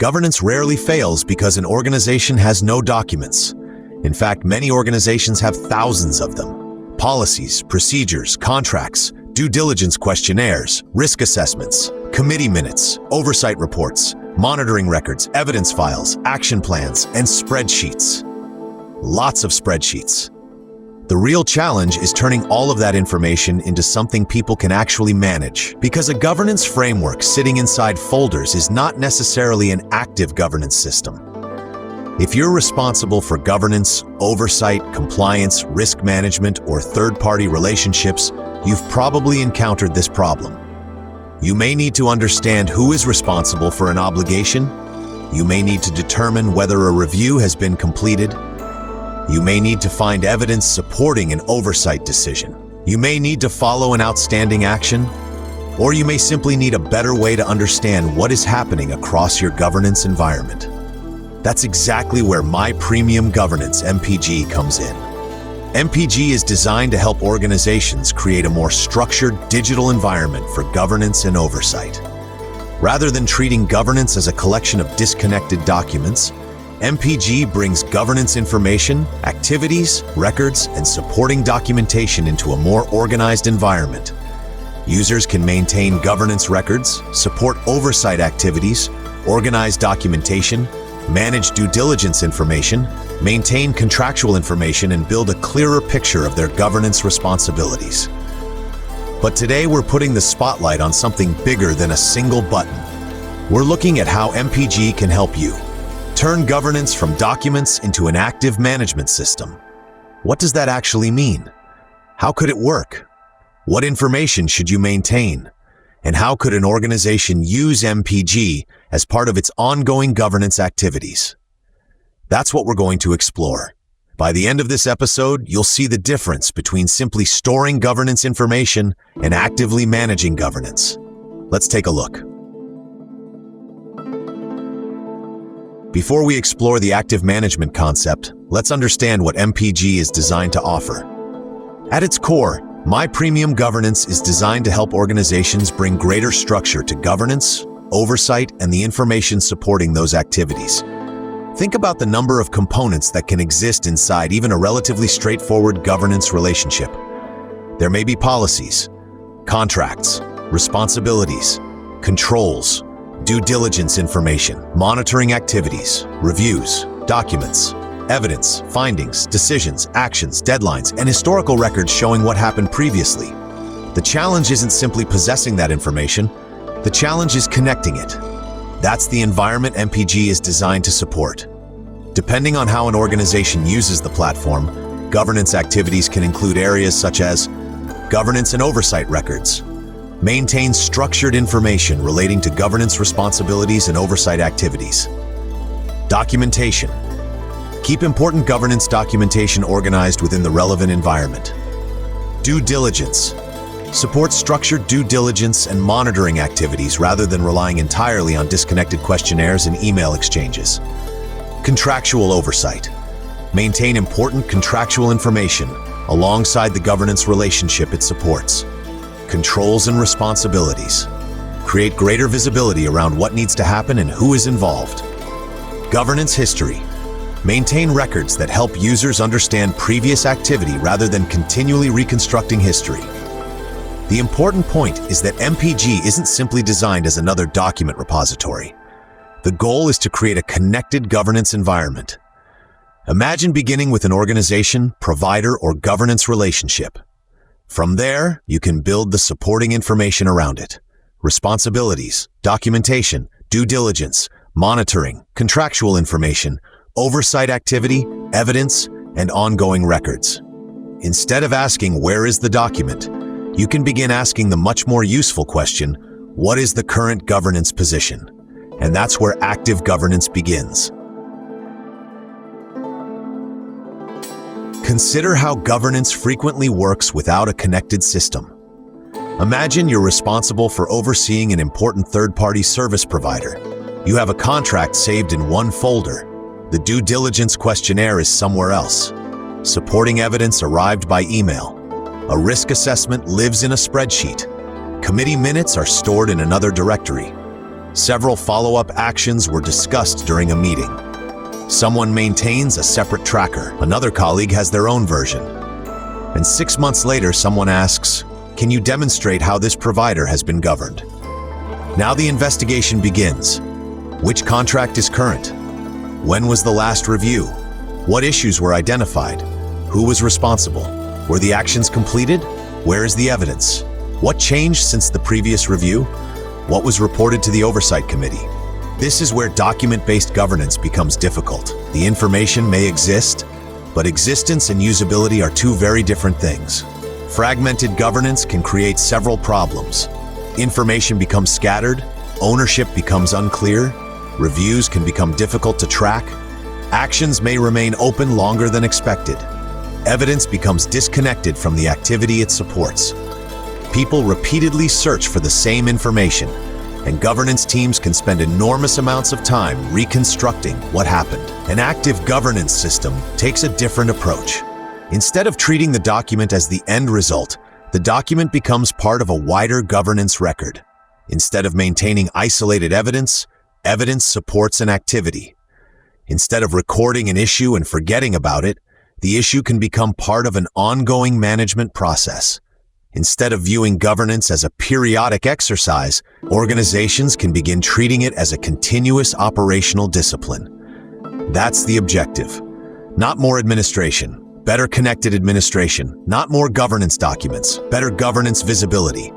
Governance rarely fails because an organization has no documents. In fact, many organizations have thousands of them. Policies, procedures, contracts, due diligence questionnaires, risk assessments, committee minutes, oversight reports, monitoring records, evidence files, action plans, and spreadsheets. Lots of spreadsheets. The real challenge is turning all of that information into something people can actually manage, because a governance framework sitting inside folders is not necessarily an active governance system. If you're responsible for governance, oversight, compliance, risk management, or third-party relationships, you've probably encountered this problem. You may need to understand who is responsible for an obligation. You may need to determine whether a review has been completed. You may need to find evidence supporting an oversight decision. You may need to follow an outstanding action, or you may simply need a better way to understand what is happening across your governance environment. That's exactly where My Premium Governance (MPG) comes in. MPG is designed to help organizations create a more structured digital environment for governance and oversight. Rather than treating governance as a collection of disconnected documents, MPG brings governance information, activities, records, and supporting documentation into a more organized environment. Users can maintain governance records, support oversight activities, organize documentation, manage due diligence information, maintain contractual information, and build a clearer picture of their governance responsibilities. But today we're putting the spotlight on something bigger than a single button. We're looking at how MPG can help you turn governance from documents into an active management system. What does that actually mean? How could it work? What information should you maintain? And how could an organization use MPG as part of its ongoing governance activities? That's what we're going to explore. By the end of this episode, you'll see the difference between simply storing governance information and actively managing governance. Let's take a look. Before we explore the active management concept, let's understand what MPG is designed to offer. At its core, My Premium Governance is designed to help organizations bring greater structure to governance, oversight, and the information supporting those activities. Think about the number of components that can exist inside even a relatively straightforward governance relationship. There may be policies, contracts, responsibilities, controls, due diligence information, monitoring activities, reviews, documents, evidence, findings, decisions, actions, deadlines, and historical records showing what happened previously. The challenge isn't simply possessing that information. The challenge is connecting it. That's the environment MPG is designed to support. Depending on how an organization uses the platform, governance activities can include areas such as governance and oversight records, maintain structured information relating to governance responsibilities and oversight activities, documentation, keep important governance documentation organized within the relevant environment, due diligence, support structured due diligence and monitoring activities rather than relying entirely on disconnected questionnaires and email exchanges. Contractual oversight. Maintain important contractual information alongside the governance relationship it supports. Controls and responsibilities. Create greater visibility around what needs to happen and who is involved. Governance history. Maintain records that help users understand previous activity rather than continually reconstructing history. The important point is that MPG isn't simply designed as another document repository. The goal is to create a connected governance environment. Imagine beginning with an organization, provider, or governance relationship. From there, you can build the supporting information around it. Responsibilities, documentation, due diligence, monitoring, contractual information, oversight activity, evidence, and ongoing records. Instead of asking, "Where is the document?" you can begin asking the much more useful question, "What is the current governance position?" And that's where active governance begins. Consider how governance frequently works without a connected system. Imagine you're responsible for overseeing an important third-party service provider. You have a contract saved in one folder. The due diligence questionnaire is somewhere else. Supporting evidence arrived by email. A risk assessment lives in a spreadsheet. Committee minutes are stored in another directory. Several follow-up actions were discussed during a meeting. Someone maintains a separate tracker. Another colleague has their own version. And 6 months later, someone asks, "Can you demonstrate how this provider has been governed?" Now the investigation begins. Which contract is current? When was the last review? What issues were identified? Who was responsible? Were the actions completed? Where is the evidence? What changed since the previous review? What was reported to the oversight committee? This is where document-based governance becomes difficult. The information may exist, but existence and usability are two very different things. Fragmented governance can create several problems. Information becomes scattered, ownership becomes unclear, reviews can become difficult to track, actions may remain open longer than expected, evidence becomes disconnected from the activity it supports. People repeatedly search for the same information, and governance teams can spend enormous amounts of time reconstructing what happened. An active governance system takes a different approach. Instead of treating the document as the end result, the document becomes part of a wider governance record. Instead of maintaining isolated evidence, evidence supports an activity. Instead of recording an issue and forgetting about it, the issue can become part of an ongoing management process. Instead of viewing governance as a periodic exercise, organizations can begin treating it as a continuous operational discipline. That's the objective. Not more administration, better connected administration. Not more governance documents, better governance visibility.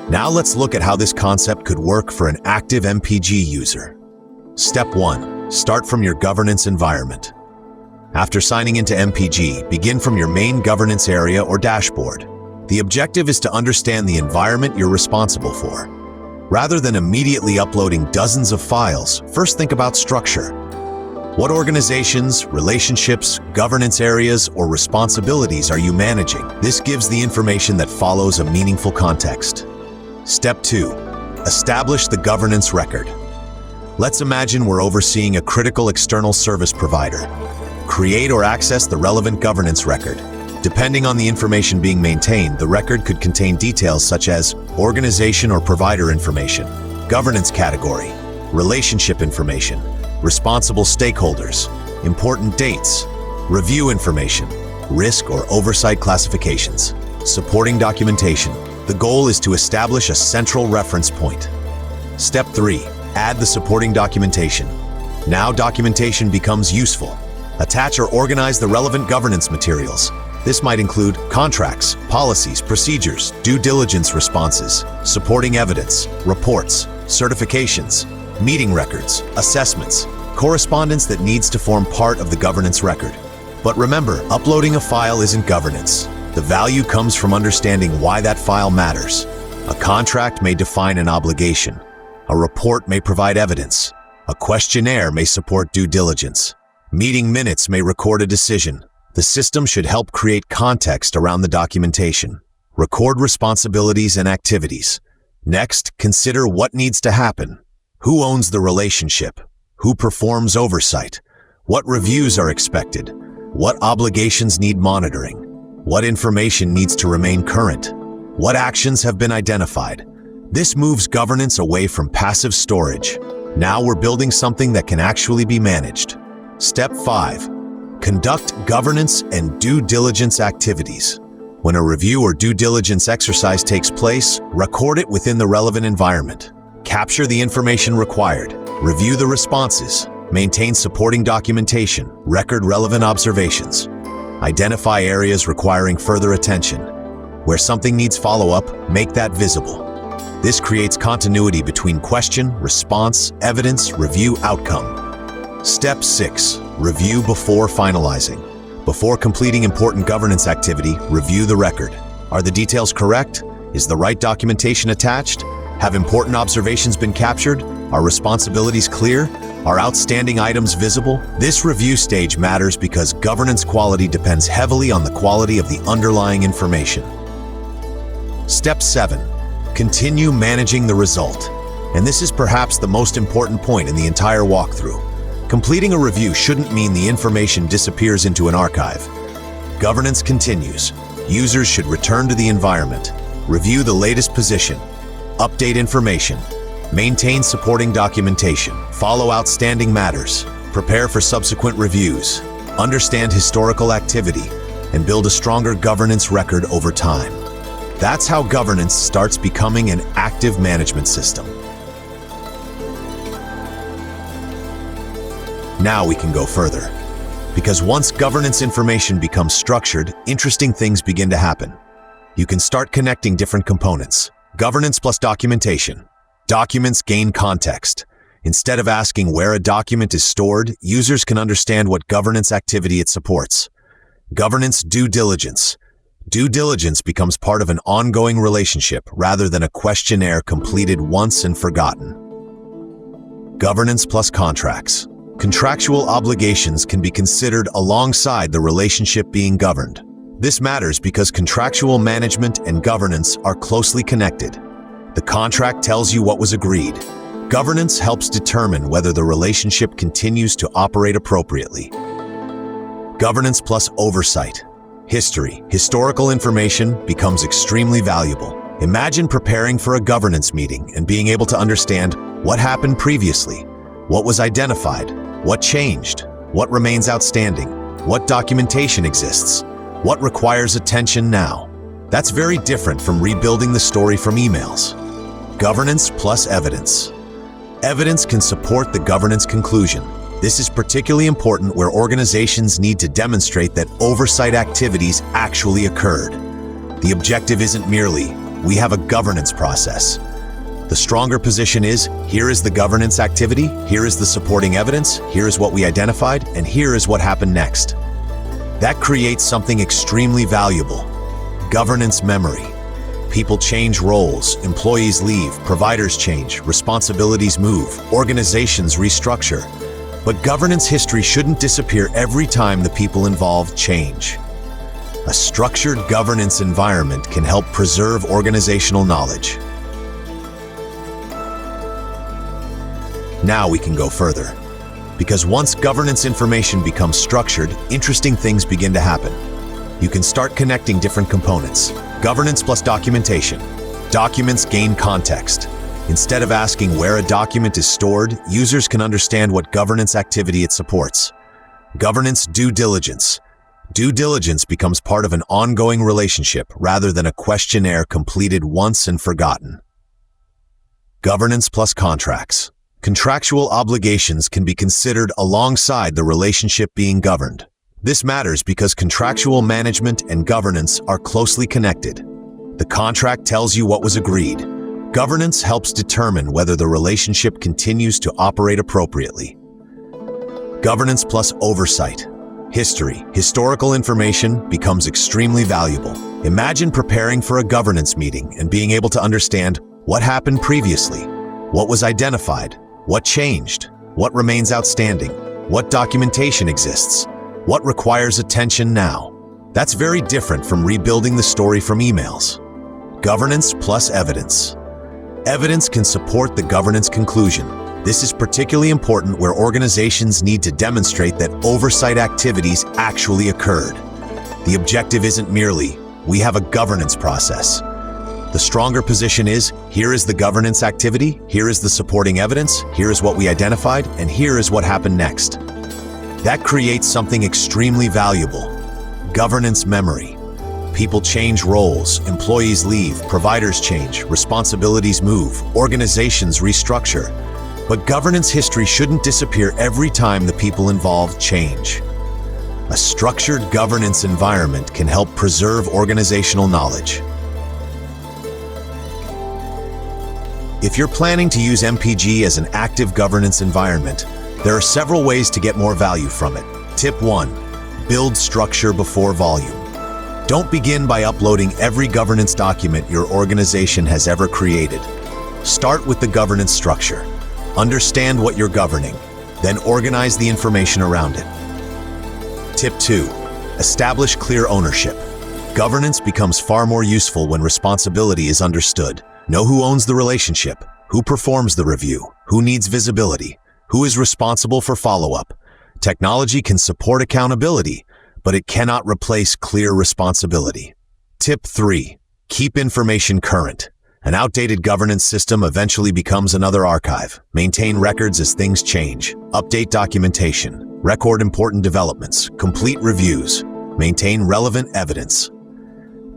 Now let's look at how this concept could work for an active MPG user. Step 1. Start from your governance environment. After signing into MPG, begin from your main governance area or dashboard. The objective is to understand the environment you're responsible for. Rather than immediately uploading dozens of files, first think about structure. What organizations, relationships, governance areas, or responsibilities are you managing? This gives the information that follows a meaningful context. Step 2. Establish the governance record. Let's imagine we're overseeing a critical external service provider. Create or access the relevant governance record. Depending on the information being maintained, the record could contain details such as organization or provider information, governance category, relationship information, responsible stakeholders, important dates, review information, risk or oversight classifications, supporting documentation. The goal is to establish a central reference point. Step 3. Add the supporting documentation. Now documentation becomes useful. Attach or organize the relevant governance materials. This might include contracts, policies, procedures, due diligence responses, supporting evidence, reports, certifications, meeting records, assessments, correspondence that needs to form part of the governance record. But remember, uploading a file isn't governance. The value comes from understanding why that file matters. A contract may define an obligation. A report may provide evidence. A questionnaire may support due diligence. Meeting minutes may record a decision. The system should help create context around the documentation. Record responsibilities and activities. Next, consider what needs to happen. Who owns the relationship? Who performs oversight? What reviews are expected? What obligations need monitoring? What information needs to remain current? What actions have been identified? This moves governance away from passive storage. Now we're building something that can actually be managed. Step 5. Conduct governance and due diligence activities. When a review or due diligence exercise takes place, record it within the relevant environment. Capture the information required. Review the responses. Maintain supporting documentation. Record relevant observations. Identify areas requiring further attention. Where something needs follow-up, make that visible. This creates continuity between question, response, evidence, review, outcome. Step 6. Review before finalizing. Before completing important governance activity, review the record. Are the details correct? Is the right documentation attached? Have important observations been captured? Are responsibilities clear? Are outstanding items visible? This review stage matters because governance quality depends heavily on the quality of the underlying information. Step 7. Continue managing the result. And this is perhaps the most important point in the entire walkthrough. Completing a review shouldn't mean the information disappears into an archive. Governance continues. Users should return to the environment. Review the latest position. Update information. Maintain supporting documentation. Follow outstanding matters. Prepare for subsequent reviews. Understand historical activity and build a stronger governance record over time. That's how governance starts becoming an active management system. Now we can go further. Because once governance information becomes structured, interesting things begin to happen. You can start connecting different components. Governance plus documentation. Documents gain context. Instead of asking where a document is stored, users can understand what governance activity it supports. Governance due diligence. Due diligence becomes part of an ongoing relationship rather than a questionnaire completed once and forgotten. Governance plus contracts. Contractual obligations can be considered alongside the relationship being governed. This matters because contractual management and governance are closely connected. The contract tells you what was agreed. Governance helps determine whether the relationship continues to operate appropriately. Governance plus oversight. History. Historical information becomes extremely valuable. Imagine preparing for a governance meeting and being able to understand what happened previously, what was identified, what changed, what remains outstanding, what documentation exists, what requires attention now. That's very different from rebuilding the story from emails. Governance plus evidence. Evidence can support the governance conclusion. This is particularly important where organizations need to demonstrate that oversight activities actually occurred. The objective isn't merely, we have a governance process. The stronger position is, here is the governance activity, here is the supporting evidence, here is what we identified, and here is what happened next. That creates something extremely valuable. Governance memory. People change roles, employees leave, providers change, responsibilities move, organizations restructure. But governance history shouldn't disappear every time the people involved change. A structured governance environment can help preserve organizational knowledge. Now we can go further. Because once governance information becomes structured, interesting things begin to happen. You can start connecting different components. Governance plus documentation. Documents gain context. Instead of asking where a document is stored, users can understand what governance activity it supports. Governance due diligence. Due diligence becomes part of an ongoing relationship rather than a questionnaire completed once and forgotten. Governance plus contracts. Contractual obligations can be considered alongside the relationship being governed. This matters because contractual management and governance are closely connected. The contract tells you what was agreed. Governance helps determine whether the relationship continues to operate appropriately. Governance plus oversight. History. Historical information becomes extremely valuable. Imagine preparing for a governance meeting and being able to understand what happened previously, what was identified, what changed, what remains outstanding, what documentation exists, what requires attention now. That's very different from rebuilding the story from emails. Governance plus evidence. Evidence can support the governance conclusion. This is particularly important where organizations need to demonstrate that oversight activities actually occurred. The objective isn't merely, we have a governance process. The stronger position is, here is the governance activity, here is the supporting evidence, here is what we identified, and here is what happened next. That creates something extremely valuable. Governance memory. People change roles, employees leave, providers change, responsibilities move, organizations restructure. But governance history shouldn't disappear every time the people involved change. A structured governance environment can help preserve organizational knowledge. If you're planning to use MPG as an active governance environment, there are several ways to get more value from it. Tip 1. Build structure before volume. Don't begin by uploading every governance document your organization has ever created. Start with the governance structure. Understand what you're governing, then organize the information around it. Tip 2. Establish clear ownership. Governance becomes far more useful when responsibility is understood. Know who owns the relationship, who performs the review, who needs visibility, who is responsible for follow-up. Technology can support accountability, but it cannot replace clear responsibility. Tip 3. Keep information current. An outdated governance system eventually becomes another archive. Maintain records as things change. Update documentation. Record important developments. Complete reviews. Maintain relevant evidence.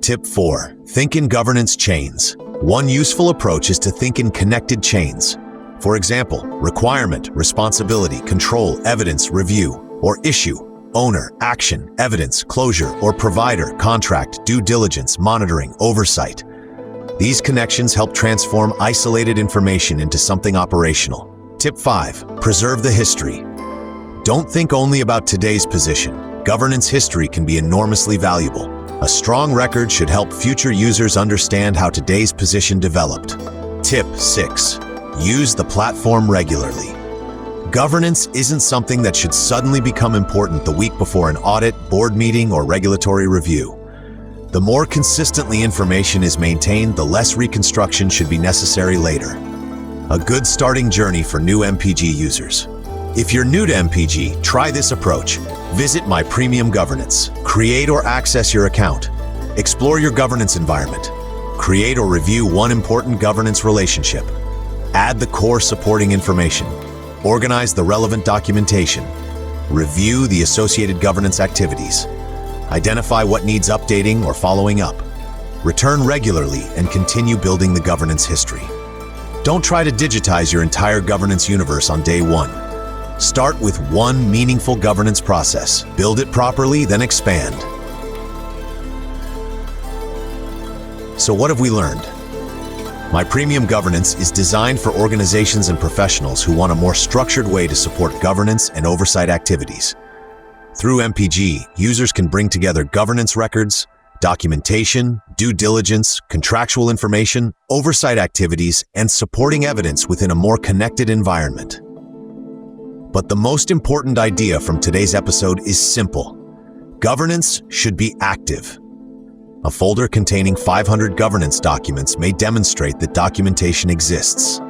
Tip 4. Think in governance chains. One useful approach is to think in connected chains. For example, requirement, responsibility, control, evidence, review, or issue, owner, action, evidence, closure, or provider, contract, due diligence, monitoring, oversight. These connections help transform isolated information into something operational. Tip 5. Preserve the history. Don't think only about today's position. Governance history can be enormously valuable. A strong record should help future users understand how today's position developed. Tip 6. Use the platform regularly. Governance isn't something that should suddenly become important the week before an audit, board meeting, or regulatory review. The more consistently information is maintained, the less reconstruction should be necessary later. A good starting journey for new MPG users. If you're new to MPG, try this approach. Visit My Premium Governance. Create or access your account. Explore your governance environment. Create or review one important governance relationship. Add the core supporting information. Organize the relevant documentation. Review the associated governance activities. Identify what needs updating or following up. Return regularly and continue building the governance history. Don't try to digitize your entire governance universe on day one. Start with one meaningful governance process. Build it properly, then expand. So what have we learned? My Premium Governance is designed for organizations and professionals who want a more structured way to support governance and oversight activities. Through MPG, users can bring together governance records, documentation, due diligence, contractual information, oversight activities, and supporting evidence within a more connected environment. But the most important idea from today's episode is simple. Governance should be active. A folder containing 500 governance documents may demonstrate that documentation exists.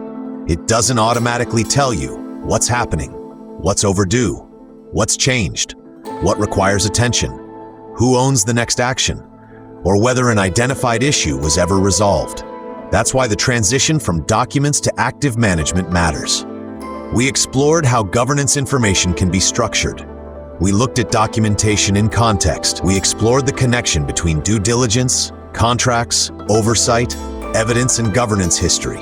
It doesn't automatically tell you what's happening, what's overdue, what's changed, what requires attention, who owns the next action, or whether an identified issue was ever resolved. That's why the transition from documents to active management matters. We explored how governance information can be structured. We looked at documentation in context. We explored the connection between due diligence, contracts, oversight, evidence, and governance history.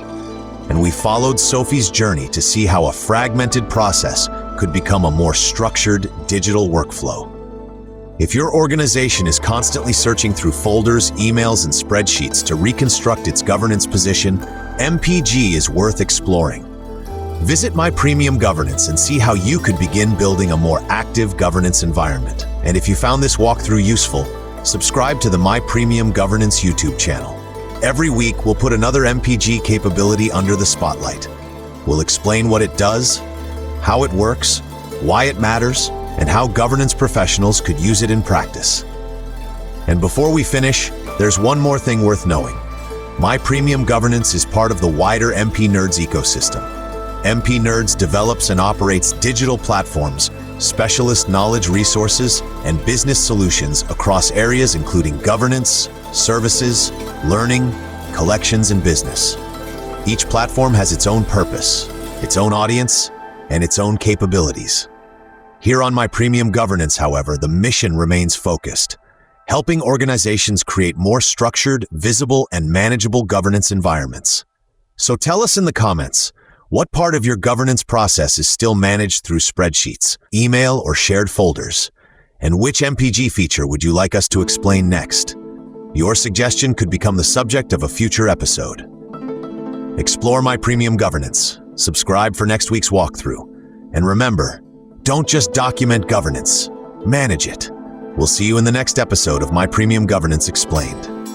And we followed Sophie's journey to see how a fragmented process could become a more structured digital workflow. If your organization is constantly searching through folders, emails, and spreadsheets to reconstruct its governance position, MPG is worth exploring. Visit My Premium Governance and see how you could begin building a more active governance environment. And if you found this walkthrough useful, subscribe to the My Premium Governance YouTube channel. Every week, we'll put another MPG capability under the spotlight. We'll explain what it does, how it works, why it matters, and how governance professionals could use it in practice. And before we finish, there's one more thing worth knowing. My Premium Governance is part of the wider MP Nerds ecosystem. MP Nerds develops and operates digital platforms, specialist knowledge resources, and business solutions across areas including governance, services, learning, collections, and business. Each platform has its own purpose, its own audience, and its own capabilities. Here on My Premium Governance, however, the mission remains focused, helping organizations create more structured, visible, and manageable governance environments. So tell us in the comments, what part of your governance process is still managed through spreadsheets, email, or shared folders? And which MPG feature would you like us to explain next? Your suggestion could become the subject of a future episode. Explore My Premium Governance, subscribe for next week's walkthrough, and remember, don't just document governance, manage it. We'll see you in the next episode of My Premium Governance Explained.